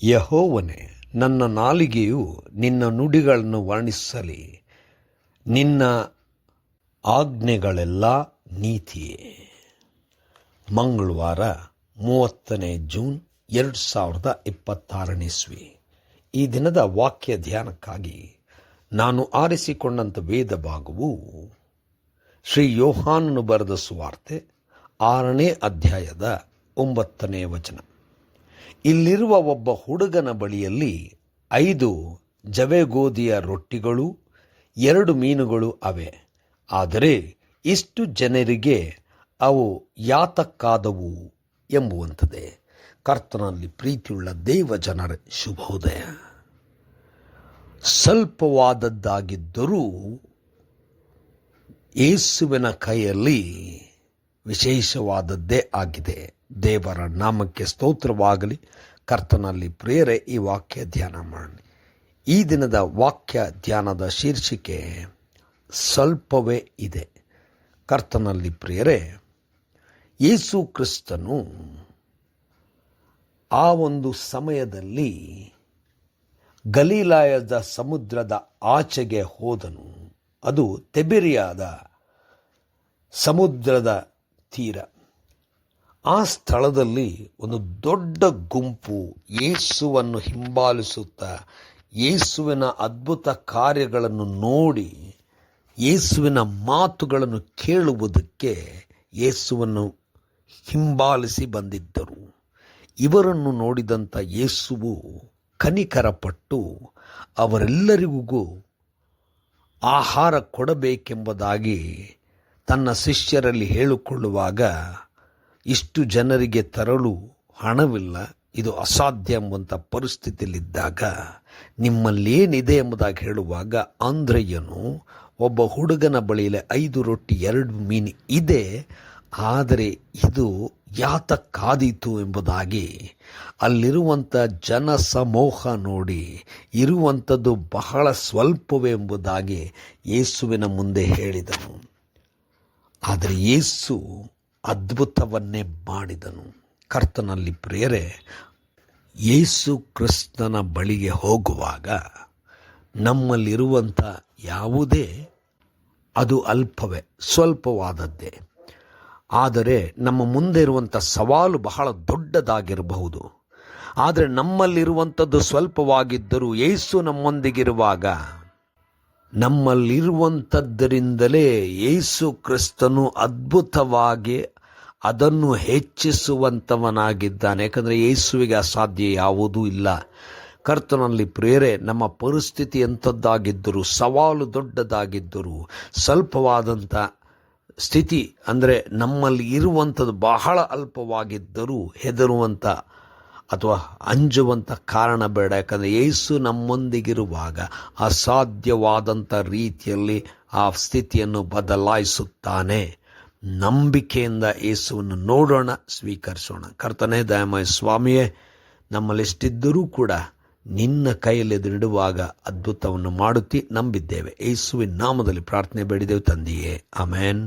ಯೆಹೋವನೇ, ನನ್ನ ನಾಲಿಗೆಯು ನಿನ್ನ ನುಡಿಗಳನ್ನು ವರ್ಣಿಸಲಿ. ನಿನ್ನ ಆಜ್ಞೆಗಳೆಲ್ಲ ನೀತಿಯೇ. ಮಂಗಳವಾರ 30ನೇ ಜೂನ್ 2026 ಇಸ್ವಿ. ಈ ದಿನದ ವಾಕ್ಯ ಧ್ಯಾನಕ್ಕಾಗಿ ನಾನು ಆರಿಸಿಕೊಂಡಂಥ ವೇದ ಭಾಗವು ಶ್ರೀ ಯೋಹಾನನು ಬರೆದ ಸುವಾರ್ತೆ 6ನೇ ಅಧ್ಯಾಯದ 9ನೇ ವಚನ. ಇಲ್ಲಿರುವ ಒಬ್ಬ ಹುಡುಗನ ಬಳಿಯಲ್ಲಿ 5 ಜವೆಗೋದಿಯ ರೊಟ್ಟಿಗಳು 2 ಮೀನುಗಳು ಅವೆ. ಆದರೆ ಇಷ್ಟು ಜನರಿಗೆ ಅವು ಯಾತಕ್ಕಾದವು ಎಂಬುವಂಥದ್ದೇ. ಕರ್ತನಲ್ಲಿ ಪ್ರೀತಿಯುಳ್ಳ ದೇವ ಜನರ ಶುಭೋದಯ. ಸ್ವಲ್ಪವಾದದ್ದಾಗಿದ್ದರೂ ಯೇಸುವಿನ ಕೈಯಲ್ಲಿ ವಿಶೇಷವಾದದ್ದೇ ಆಗಿದೆ. ದೇವರ ನಾಮಕ್ಕೆ ಸ್ತೋತ್ರವಾಗಲಿ. ಕರ್ತನಲ್ಲಿ ಪ್ರಿಯರೇ, ಈ ವಾಕ್ಯ ಧ್ಯಾನ ಮಾಡಿ. ಈ ದಿನದ ವಾಕ್ಯ ಧ್ಯಾನದ ಶೀರ್ಷಿಕೆ ಸ್ವಲ್ಪವೇ ಇದೆ. ಕರ್ತನಲ್ಲಿ ಪ್ರಿಯರೇ, ಯೇಸು ಕ್ರಿಸ್ತನು ಆ ಒಂದು ಸಮಯದಲ್ಲಿ ಗಲಿಲಾಯದ ಸಮುದ್ರದ ಆಚೆಗೆ ಹೋದನು. ಅದು ತಿಬೇರಿಯಾದ ಸಮುದ್ರದ ತೀರ. ಆ ಸ್ಥಳದಲ್ಲಿ ಒಂದು ದೊಡ್ಡ ಗುಂಪು ಯೇಸುವನ್ನು ಹಿಂಬಾಲಿಸುತ್ತಾ ಯೇಸುವಿನ ಅದ್ಭುತ ಕಾರ್ಯಗಳನ್ನು ನೋಡಿ ಯೇಸುವಿನ ಮಾತುಗಳನ್ನು ಕೇಳುವುದಕ್ಕೆ ಯೇಸುವನ್ನು ಹಿಂಬಾಲಿಸಿ ಬಂದಿದ್ದರು. ಇವರನ್ನು ನೋಡಿದಂಥ ಯೇಸುವು ಕನಿಕರಪಟ್ಟು ಅವರೆಲ್ಲರಿಗೂ ಆಹಾರ ಕೊಡಬೇಕೆಂಬುದಾಗಿ ತನ್ನ ಶಿಷ್ಯರಲ್ಲಿ ಹೇಳಿಕೊಳ್ಳುವಾಗ, ಇಷ್ಟು ಜನರಿಗೆ ತರಲು ಹಣವಿಲ್ಲ, ಇದು ಅಸಾಧ್ಯ ಎಂಬಂಥ ಪರಿಸ್ಥಿತಿಯಲ್ಲಿದ್ದಾಗ ನಿಮ್ಮಲ್ಲೇನಿದೆ ಎಂಬುದಾಗಿ ಹೇಳುವಾಗ, ಅಂದ್ರೆಯನು ಒಬ್ಬ ಹುಡುಗನ ಬಳಿಯಲ್ಲಿ 5 ರೊಟ್ಟಿ 2 ಮೀನು ಇದೆ, ಆದರೆ ಇದು ಯಾತಕ್ಕಾದೀತು ಎಂಬುದಾಗಿ ಅಲ್ಲಿರುವಂಥ ಜನ ಸಮೂಹ ನೋಡಿ ಇರುವಂಥದ್ದು ಬಹಳ ಸ್ವಲ್ಪವೇ ಎಂಬುದಾಗಿ ಯೇಸುವಿನ ಮುಂದೆ ಹೇಳಿದನು. ಆದರೆ ಯೇಸು ಅದ್ಭುತವನ್ನೇ ಮಾಡಿದನು. ಕರ್ತನಲ್ಲಿ ಪ್ರಿಯರೇ, ಯೇಸು ಕ್ರಿಸ್ತನ ಬಳಿಗೆ ಹೋಗುವಾಗ ನಮ್ಮಲ್ಲಿರುವಂಥ ಯಾವುದೇ ಅದು ಅಲ್ಪವೇ, ಸ್ವಲ್ಪವಾದದ್ದೇ. ಆದರೆ ನಮ್ಮ ಮುಂದೆ ಇರುವಂಥ ಸವಾಲು ಬಹಳ ದೊಡ್ಡದಾಗಿರಬಹುದು. ಆದರೆ ನಮ್ಮಲ್ಲಿರುವಂಥದ್ದು ಸ್ವಲ್ಪವಾಗಿದ್ದರೂ ಯೇಸು ನಮ್ಮೊಂದಿಗಿರುವಾಗ ನಮ್ಮಲ್ಲಿರುವಂಥದ್ದರಿಂದಲೇ ಯೇಸು ಕ್ರಿಸ್ತನು ಅದ್ಭುತವಾಗಿ ಅದನ್ನು ಹೆಚ್ಚಿಸುವಂಥವನಾಗಿದ್ದಾನೆ. ಯಾಕಂದರೆ ಯೇಸುವಿಗೆ ಅಸಾಧ್ಯ ಯಾವುದೂ ಇಲ್ಲ. ಕರ್ತನಲ್ಲಿ ಪ್ರಿಯರೇ, ನಮ್ಮ ಪರಿಸ್ಥಿತಿ ಎಂಥದ್ದಾಗಿದ್ದರೂ, ಸವಾಲು ದೊಡ್ಡದಾಗಿದ್ದರೂ, ಸ್ವಲ್ಪವಾದಂಥ ಸ್ಥಿತಿ ಅಂದರೆ ನಮ್ಮಲ್ಲಿ ಇರುವಂಥದ್ದು ಬಹಳ ಅಲ್ಪವಾಗಿದ್ದರೂ ಹೆದರುವಂಥ ಅಥವಾ ಅಂಜುವಂಥ ಕಾರಣ ಬೇಡ. ಯಾಕಂದರೆ ಯೇಸು ನಮ್ಮೊಂದಿಗಿರುವಾಗ ಅಸಾಧ್ಯವಾದಂಥ ರೀತಿಯಲ್ಲಿ ಆ ಸ್ಥಿತಿಯನ್ನು ಬದಲಾಯಿಸುತ್ತಾನೆ. ನಂಬಿಕೆಯಿಂದ ಯೇಸುವನ್ನು ನೋಡೋಣ, ಸ್ವೀಕರಿಸೋಣ. ಕರ್ತನೇ, ದಯಾಮಯ ಸ್ವಾಮಿಯೇ, ನಮ್ಮಲ್ಲೆಷ್ಟಿದ್ದರೂ ಕೂಡ ನಿನ್ನ ಕೈಯಲ್ಲಿ ಇಡುವಾಗ ಅದ್ಭುತವನ್ನು ಮಾಡುತ್ತಿ ನಂಬಿದ್ದೇವೆ. ಯೇಸುವಿನ ನಾಮದಲ್ಲಿ ಪ್ರಾರ್ಥನೆ ಬೇಡಿದೆವು ತಂದೆಯೇ, ಆಮೆನ್.